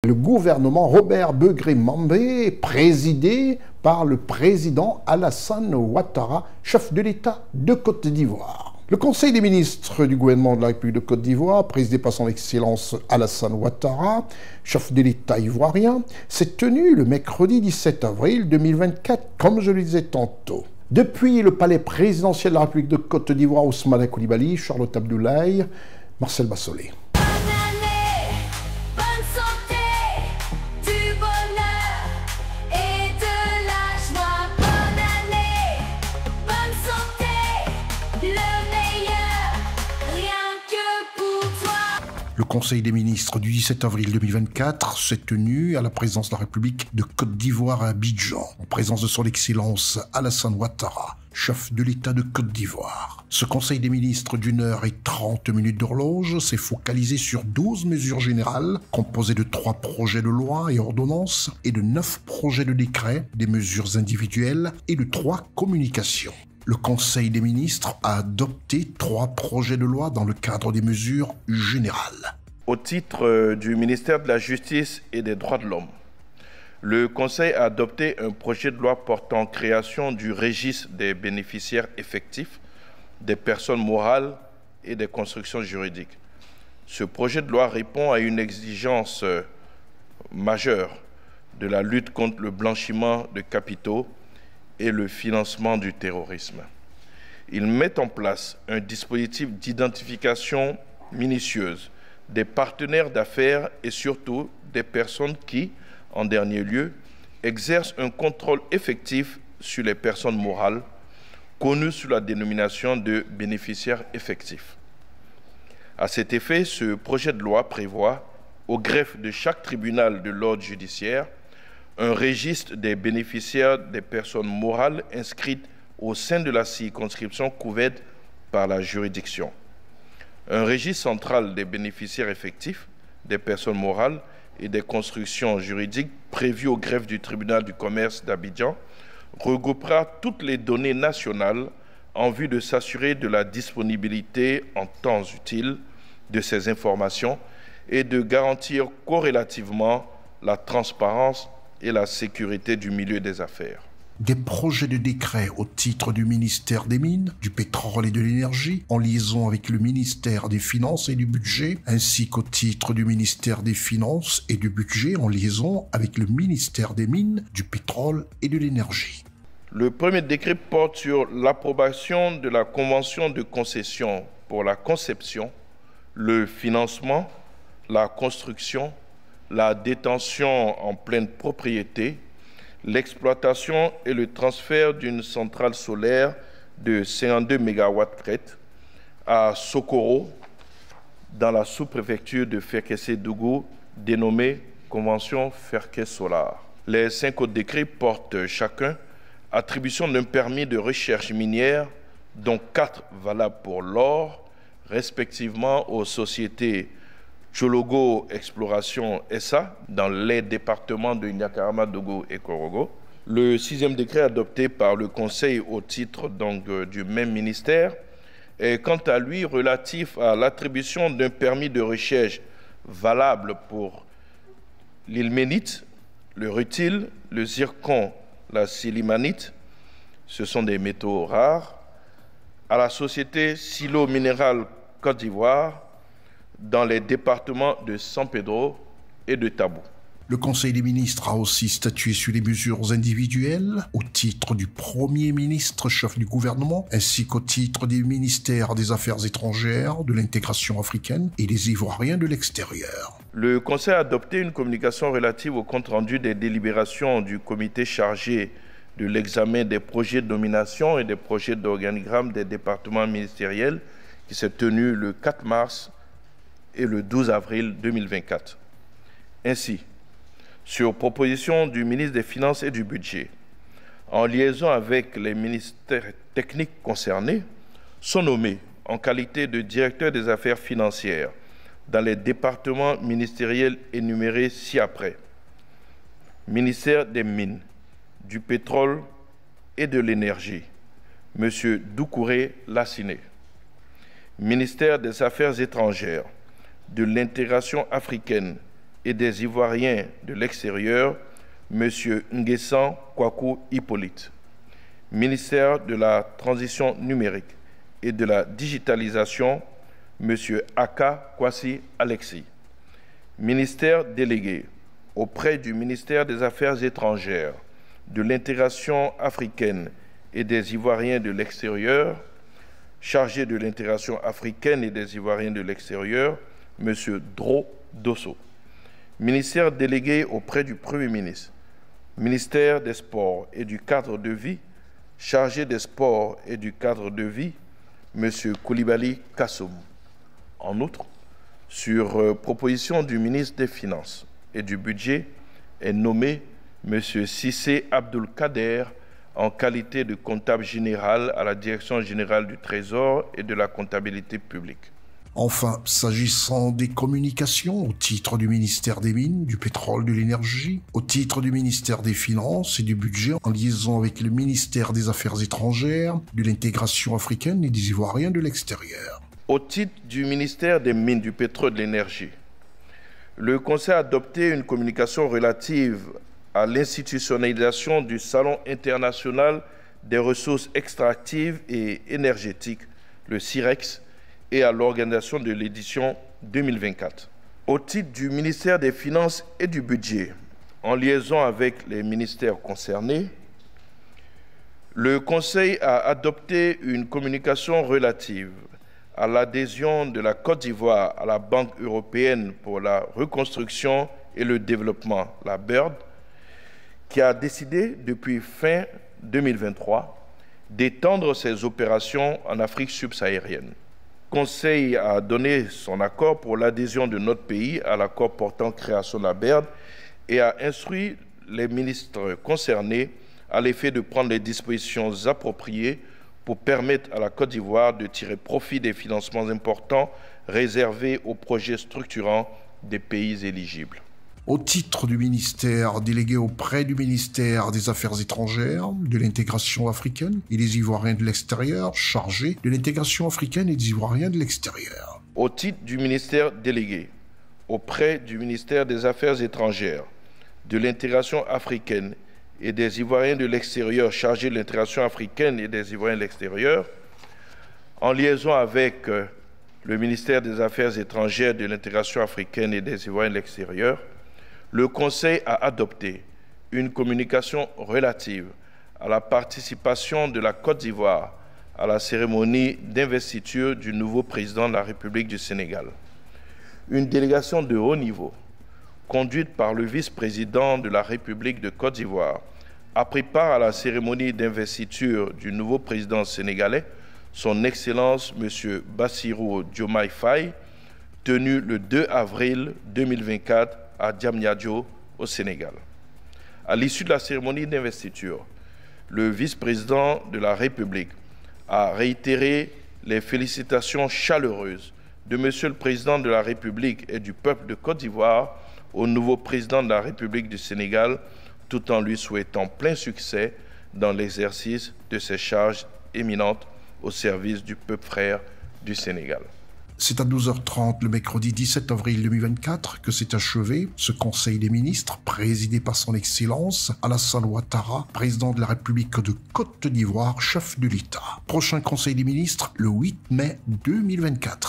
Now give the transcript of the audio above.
le gouvernement Robert Begré-Mambé, présidé par le président Alassane Ouattara, chef de l'État de Côte d'Ivoire. Le Conseil des ministres du gouvernement de la République de Côte d'Ivoire, présidé par son Excellence Alassane Ouattara, chef de l'État ivoirien, s'est tenu le mercredi 17 avril 2024, comme je le disais tantôt. Depuis le palais présidentiel de la République de Côte d'Ivoire, Ousmane Coulibaly, Charlotte Abdoulaye, Marcel Bassolé. Le Conseil des ministres du 17 avril 2024 s'est tenu à la présidence de la République de Côte d'Ivoire à Abidjan, en présence de son Excellence Alassane Ouattara, chef de l'État de Côte d'Ivoire. Ce Conseil des ministres d'1h30 d'horloge s'est focalisé sur 12 mesures générales, composées de 3 projets de loi et ordonnances et de 9 projets de décrets, des mesures individuelles et de 3 communications. Le Conseil des ministres a adopté 3 projets de loi dans le cadre des mesures générales. Au titre du ministère de la Justice et des Droits de l'Homme, le Conseil a adopté un projet de loi portant création du registre des bénéficiaires effectifs, des personnes morales et des constructions juridiques. Ce projet de loi répond à une exigence majeure de la lutte contre le blanchiment de capitaux et le financement du terrorisme. Il met en place un dispositif d'identification minutieuse des partenaires d'affaires et surtout des personnes qui, en dernier lieu, exercent un contrôle effectif sur les personnes morales, connues sous la dénomination de bénéficiaires effectifs. À cet effet, ce projet de loi prévoit, au greffe de chaque tribunal de l'ordre judiciaire, un registre des bénéficiaires des personnes morales inscrites au sein de la circonscription couverte par la juridiction. Un registre central des bénéficiaires effectifs des personnes morales et des constructions juridiques prévu au greffe du tribunal du commerce d'Abidjan regroupera toutes les données nationales en vue de s'assurer de la disponibilité en temps utile de ces informations et de garantir corrélativement la transparence et la sécurité du milieu des affaires. Des projets de décret au titre du ministère des Mines, du Pétrole et de l'Énergie, en liaison avec le ministère des Finances et du Budget, ainsi qu'au titre du ministère des Finances et du Budget, en liaison avec le ministère des Mines, du Pétrole et de l'Énergie. Le premier décret porte sur l'approbation de la convention de concession pour la conception, le financement, la construction, la détention en pleine propriété, l'exploitation et le transfert d'une centrale solaire de 52 MW crête à Sokoro, dans la sous-préfecture de Ferkessé-Dougou, dénommée Convention Ferkessé-Solar. Les 5 autres décrets portent chacun attribution d'un permis de recherche minière, dont 4 valables pour l'or, respectivement aux sociétés Tchologo Exploration SA dans les départements de Niakarama, Dogo et Korogo. Le 6e décret adopté par le Conseil au titre du même ministère est quant à lui relatif à l'attribution d'un permis de recherche valable pour l'ilménite, le rutile, le zircon, la silimanite, ce sont des métaux rares, à la société Silo Minéral Côte d'Ivoire, dans les départements de San Pedro et de Tabou. Le Conseil des ministres a aussi statué sur les mesures individuelles au titre du Premier ministre, chef du gouvernement, ainsi qu'au titre des ministères des Affaires étrangères, de l'intégration africaine et des Ivoiriens de l'extérieur. Le Conseil a adopté une communication relative au compte-rendu des délibérations du comité chargé de l'examen des projets de nomination et des projets d'organigramme des départements ministériels qui s'est tenu le 4 mars et le 12 avril 2024. Ainsi, sur proposition du ministre des Finances et du Budget, en liaison avec les ministères techniques concernés, sont nommés en qualité de directeur des affaires financières dans les départements ministériels énumérés ci-après. Ministère des Mines, du Pétrole et de l'Énergie, M. Doucouré Lassiné. Ministère des Affaires étrangères, de l'intégration africaine et des Ivoiriens de l'extérieur, M. Nguessan Kwaku Hippolyte. Ministère de la Transition numérique et de la digitalisation, M. Aka Kwasi Alexis. Ministère délégué auprès du ministère des Affaires étrangères, de l'intégration africaine et des Ivoiriens de l'extérieur, chargé de l'intégration africaine et des Ivoiriens de l'extérieur, M. Dro Dosso. Ministère délégué auprès du Premier ministre, ministère des Sports et du cadre de vie, chargé des Sports et du cadre de vie, M. Koulibaly Kassoum. En outre, sur proposition du ministre des Finances et du Budget, est nommé M. Cissé Abdul-Kader en qualité de comptable général à la Direction générale du Trésor et de la comptabilité publique. Enfin, s'agissant des communications, au titre du ministère des Mines, du Pétrole, de l'Énergie, au titre du ministère des Finances et du Budget, en liaison avec le ministère des Affaires étrangères, de l'intégration africaine et des Ivoiriens de l'extérieur. Au titre du ministère des Mines, du Pétrole et de l'Énergie, le Conseil a adopté une communication relative à l'institutionnalisation du Salon international des ressources extractives et énergétiques, le CIREX, et à l'organisation de l'édition 2024. Au titre du ministère des Finances et du Budget, en liaison avec les ministères concernés, le Conseil a adopté une communication relative à l'adhésion de la Côte d'Ivoire à la Banque européenne pour la reconstruction et le développement, la BERD, qui a décidé depuis fin 2023 d'étendre ses opérations en Afrique subsaharienne. Le Conseil a donné son accord pour l'adhésion de notre pays à l'accord portant création de la BERD et a instruit les ministres concernés à l'effet de prendre les dispositions appropriées pour permettre à la Côte d'Ivoire de tirer profit des financements importants réservés aux projets structurants des pays éligibles. Au titre du ministère délégué auprès du ministère des Affaires étrangères, de l'intégration africaine et des Ivoiriens de l'extérieur, chargé de l'intégration africaine et des Ivoiriens de l'extérieur. Au titre du ministère délégué auprès du ministère des Affaires étrangères, de l'intégration africaine et des Ivoiriens de l'extérieur, chargé de l'intégration africaine et des Ivoiriens de l'extérieur, en liaison avec le ministère des Affaires étrangères, de l'intégration africaine et des Ivoiriens de l'extérieur, le Conseil a adopté une communication relative à la participation de la Côte d'Ivoire à la cérémonie d'investiture du nouveau président de la République du Sénégal. Une délégation de haut niveau, conduite par le vice-président de la République de Côte d'Ivoire, a pris part à la cérémonie d'investiture du nouveau président sénégalais, son Excellence M. Bassirou Diomaye Faye, tenue le 2 avril 2024 à Diamniadio, au Sénégal. À l'issue de la cérémonie d'investiture, le vice-président de la République a réitéré les félicitations chaleureuses de Monsieur le Président de la République et du peuple de Côte d'Ivoire au nouveau président de la République du Sénégal, tout en lui souhaitant plein succès dans l'exercice de ses charges éminentes au service du peuple frère du Sénégal. C'est à 12h30 le mercredi 17 avril 2024 que s'est achevé ce Conseil des ministres présidé par son Excellence Alassane Ouattara, président de la République de Côte d'Ivoire, chef de l'État. Prochain Conseil des ministres le 8 mai 2024.